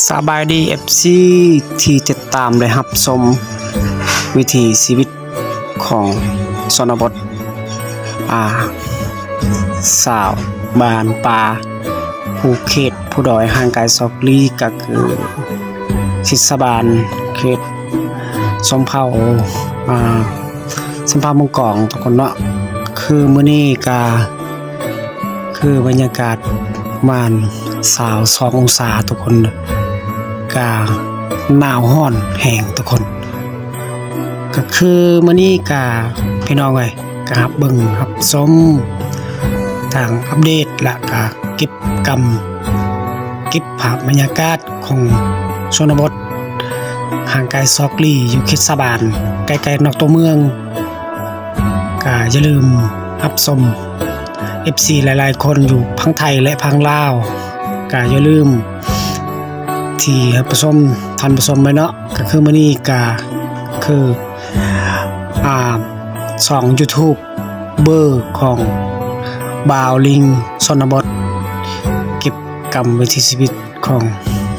สบายดี FC ที่จะตามได้รับชมวิถีชีวิตของชนบทสาวบ้านป่าภูเขตผู้ดอยห่างไกลซอกลีก็คือศิษบาลเขตสมเผ่าเมืองกองทุกคนเนาะคือมื้อนี้ก็คือบรรยากาศประมาณ22องศาทุกคนก็หนาวร้อนแห้งทุกคนก็คือมื้อนี้ก็พี่น้องเอ้ยก็รับเบิ่งรับชมทางอัปเดตและก็เก็บภาพบรรยากาศของชนบทห่างไกลซอกลีอยู่เขตสะบานใกล้ๆนอกตัวเมืองก็อย่าลืมรับชม FC หลายๆคนอยู่ทั้งไทยและทั้งลาวก็อย่าลืมที่ท่านผู้ชมไว้เนาะก็คือมื้อนี้ก็คือช่อง YouTube เบอร์ของบ่าวลิงชนบทเก็บกรรมวิถีชีวิตของ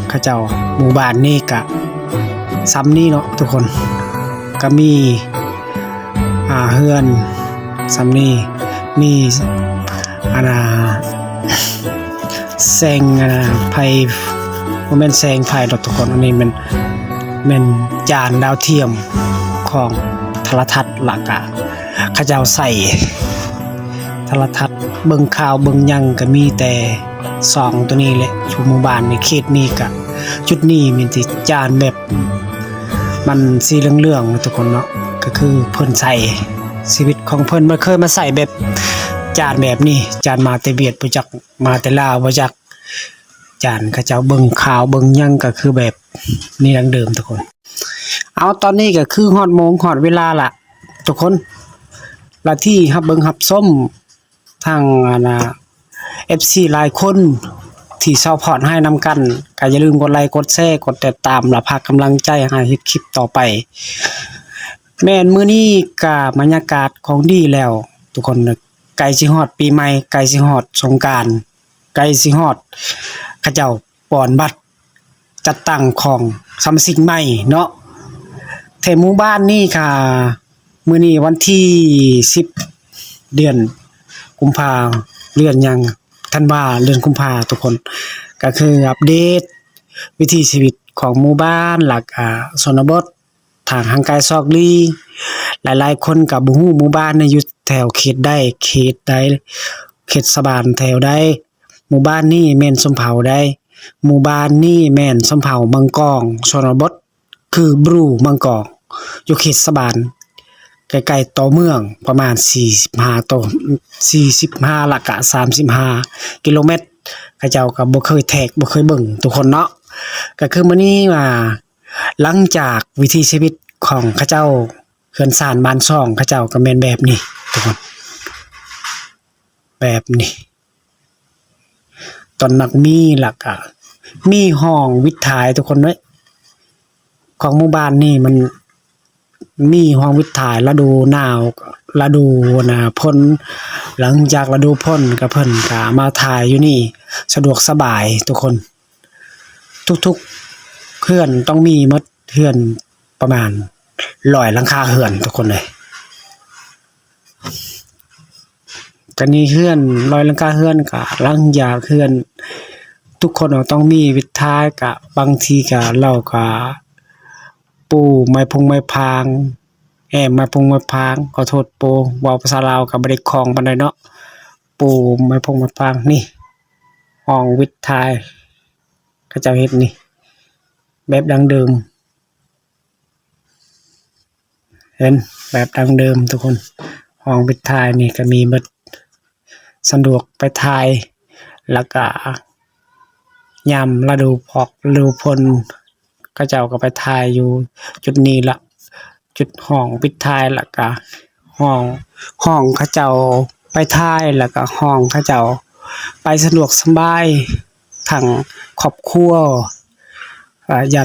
เขาเจ้าหมู่บ้านนี้ก็ซ้ำนี้เนาะทุกคนก็มีเฮือนซ้ำนี้มีแสงไฟบ่แม่นแสงไฟดอกทุกคนอันนี้มันแม่นจานดาวเทียมของโทรทัศน์ล่ะก็เขาเจ้าใส่โทรทัศน์เบิ่งข่าวเบิ่งหยังก็มีแต่ส่องตัวนี้แหละอยู่หมู่บ้านในเขตนี้ก็จุดนี้มันสิจานแบบมันสีเหลืองๆทุกคนเนาะก็คือเพิ่นใส่ชีวิตของเพิ่นบ่เคยมาใส่แบบจานแบบนี้จานมาแต่เวียดบ่จักมาแต่ลาวบ่จักจานเขาเจ้าเบิ่งข่าวเบิ่งหยังก็คือแบบนี้ดังเดิมทุกคนเอาตอนนี้ก็คือฮอดโมงฮอดเวลาล่ะทุกคนและที่รับเบิ่งรับชมทางFC หลายคนที่ซัพพอร์ตให้นำกันก็อย่าลืมกดไลค์กดแชร์กดติดตามและพากำลังใจให้เฮ็ดคลิปต่อไปแม่นมื้อนี้ก็บรรยากาศของดีแล้วทุกคนใกล้สิฮอดปีใหม่ใกล้สิฮอดสงกรานต์ใกล้สิฮอดเขาเจ้าป้อนบัตรจัดตั้งของสมาชิกใหม่เนาะแถวหมู่บ้านนี่ค่ะมื้อนี้วันที่10เดือนกุมภาเดือนหยังธันวาเดือนกุมภาทุกคนก็คืออัปเดตวิถีชีวิตของหมู่บ้านหลักชนบททางห่างไกลซอกลีหลายๆคนก็บ่ฮู้หมู่บ้านนี่อยู่แถวเขตใดเขตสะบานแถวใดหมู่บ้านนี้แม่นชนเผ่าใดหมู่บ้านนี้แม่นชนเผ่ามังกองชนบทคือบรูมังกองอยู่เขตสะบานใกล้ๆต่อเมืองประมาณ45หลักะ35กิโลเมตรเขาเจ้าก็บ่เคยแทกบ่เคยเบิ่งทุกคนเนาะก็คือมื้อนี้ว่าหลังจากวิถีชีวิตของเขาเจ้าเฮือนซ่านบ้านช่องเขาเจ้าก็แม่นแบบนี้ทุกคนแบบนี้ตอนนักมีหลักมีห้องวิทย์ถ่ายทุกคนเว้ยของหมู่บ้านนี่มันมีห้องวิทย์ถ่ายฤดูหนาวฤดูพ้นหลังจากฤดูพ้นก็เพิ่นก็มาถ่ายอยู่นี่สะดวกสบายทุกคนทุกๆเฮือนต้องมีหมดเฮือนประมาณ100หลังคาเฮือนทุกคนเลยก็นี่เฮือน100หลังคาเฮือนก็หลังจากเฮือนทุกคนต้องมีวิทย์ถ่ายก็บางทีก็เราก็ปูไม้พางไม้พางขอโทษปูเว้าภาษาลาวก็บ่ได้คล่องปานใดเนาะปูไม้พางนี่ห้องวิทย์ถ่ายเขาเจ้าเฮ็ดนี่แบบดั้งเดิมเห็นแบบดั้งเดิมทุกคนห้องวิทย์ถ่ายนี่ก็มีหมดสะดวกไปถ่ายแล้วก็ยามฤดูพ้นเขาเจ้าก็ไปถ่ายอยู่จุดนี้ละจุดห้องปิดถ่ายแล้วก็ห้องเขาเจ้าไปถ่ายแล้วก็ห้องเขาเจ้าไปสะดวกสบายทั้งครอบครัวญ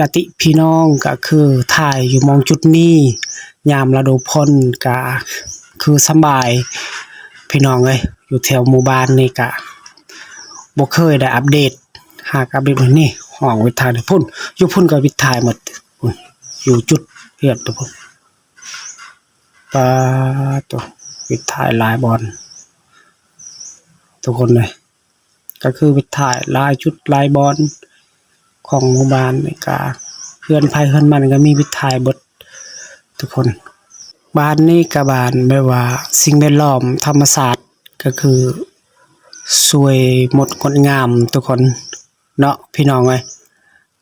าติพี่น้องก็คือถ่ายอยู่มองจุดนี้ยามฤดูพ้นก็คือสบายพี่น้องเอ้ยอยู่แถวหมู่บ้านนี่ก็บ่เคยได้อัปเดตหากอัปเดตนี่ห ห้องวิทย์ทายพุ่นอยู่พุ่นก็วิทย์ทายหมดพุ่นอยู่จุดเฮือนตัวพุ่นปลาตัววิทย์ทายหลายบอลทุกคนเลยก็คือวิทย์ทายหลายจุดหลายบอลของหมู่บ้านนี่ก็เฮือนไผเฮือนมันก็มีวิทย์ทายเบิดทุกคนบ้านนี้ก็บ้านแบบว่าสิ่งแวดล้อมธรรมศาสตร์ก็คือสวยหมดงดงามทุกคนเนาะพี่น้องเอ้ย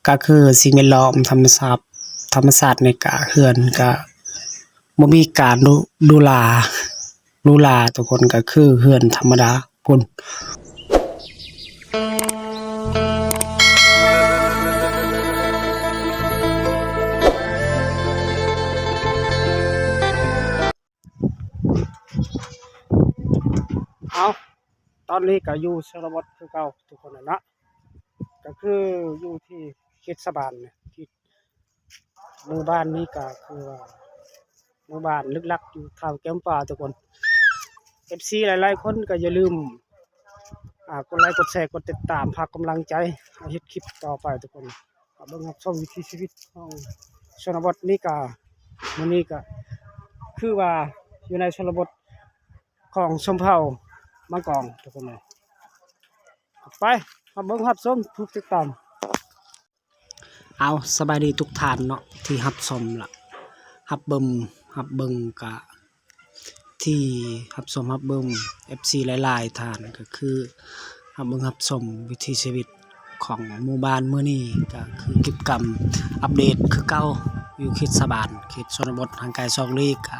ก็คือสิ่งแวดล้อมธรรมศาสตร์ในกะเฮือนก็บ่มีการดูแลทุกคนก็คือเฮือนธรรมดาพุ่นเอาตอนนี้ก็อยู่ชนบทคือเก่าทุกคนนะก็คืออยู่ที่เขตสะบานเนี่ยที่หมู่บ้านนี้ก็คือว่าหมู่บ้านลึกลักอยู่ทางแก้มป่าทุกคน FC หลายๆคนก็อย่าลืมกดไลค์กดแชร์กดติดตามพากกำลังใจให้เฮ็ดคลิปต่อไปทุกคนก็เบิ่งรับชมวิถีชีวิตของชนบทนี้ก็มื้อนี้ก็คือว่าอยู่ในชนบทของชมเผ่ามังกรทุกคนเลยไปมาเบิ่งรับชมทุกติดตามเอาสบายดีทุกท่านเนาะที่รับชมล่ะรับเบิ่งกะที่รับชมรับเบิ่ง FC หลายๆท่านก็คือรับเบิ่งรับชมวิถีชีวิตของหมู่บ้านมื้อนี้ก็คือกิจกรรมอัปเดตคือเก่าอยู่เขตสะบานเขตชนบทห่างไกลซอกลีกก็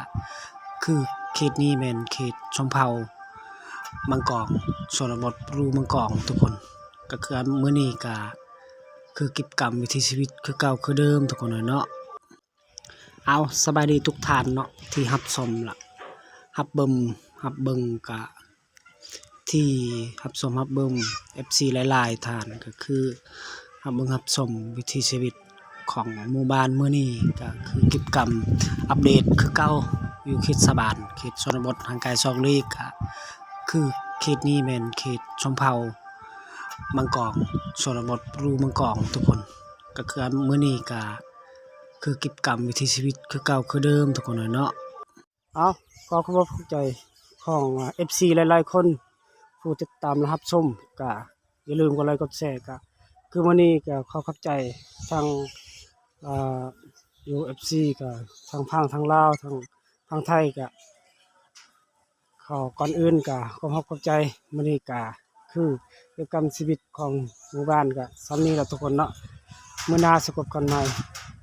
คือเขตนี้แม่นเขตชมเผ่ามังกรชนบทรูมังกรทุกคนก็คือมื้อนี้ก็คือกิจกรรมวิถีชีวิตคือเก่าคือเดิมทุกคนเนาะเอาสบายดีทุกท่านเนาะที่รับชมล่ะรับเบิ่งกะที่รับชมรับเบิ่ง FC หลายๆท่านก็คือรับเบิ่งรับชมวิถีชีวิตของหมู่บ้านมื้อนี้ก็คือกิจกรรมอัปเดตคือเก่าอยู่เขตสะบานเขตชนบทห่างไกลซอกลีกก็คือเขตนี้แม่นเขตชมเผ่ามังกรชนบทรูมังกรทุกคนก็คือมื้อนี้ก็คือกิจกรรมวิถีชีวิตคือเก่าคือเดิมทุกคนเนาะเอาก็ขอบคุณใจของ FC หลายๆคนผู้ติดตามและรับชมก็อย่าลืมกดไลค์กดแชร์ก็คือมื้อนี้ก็ขอขอบใจทางUFC ก็ทางฝั่งทางลาวทางไทยก็ขอก่อนอื่นก็ขอขอบใจมื้อนี้ก็คือกิจกรรมชีวิตของหมู่บ้านก็ซ้ำนี้แหละทุกคนเนาะมื้อหน้าสกบกันใหม่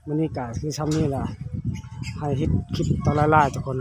มื้อนี้ก็คือซ้ำนี้แหละให้เฮ็ดคลิปต่อหลายๆทุกคน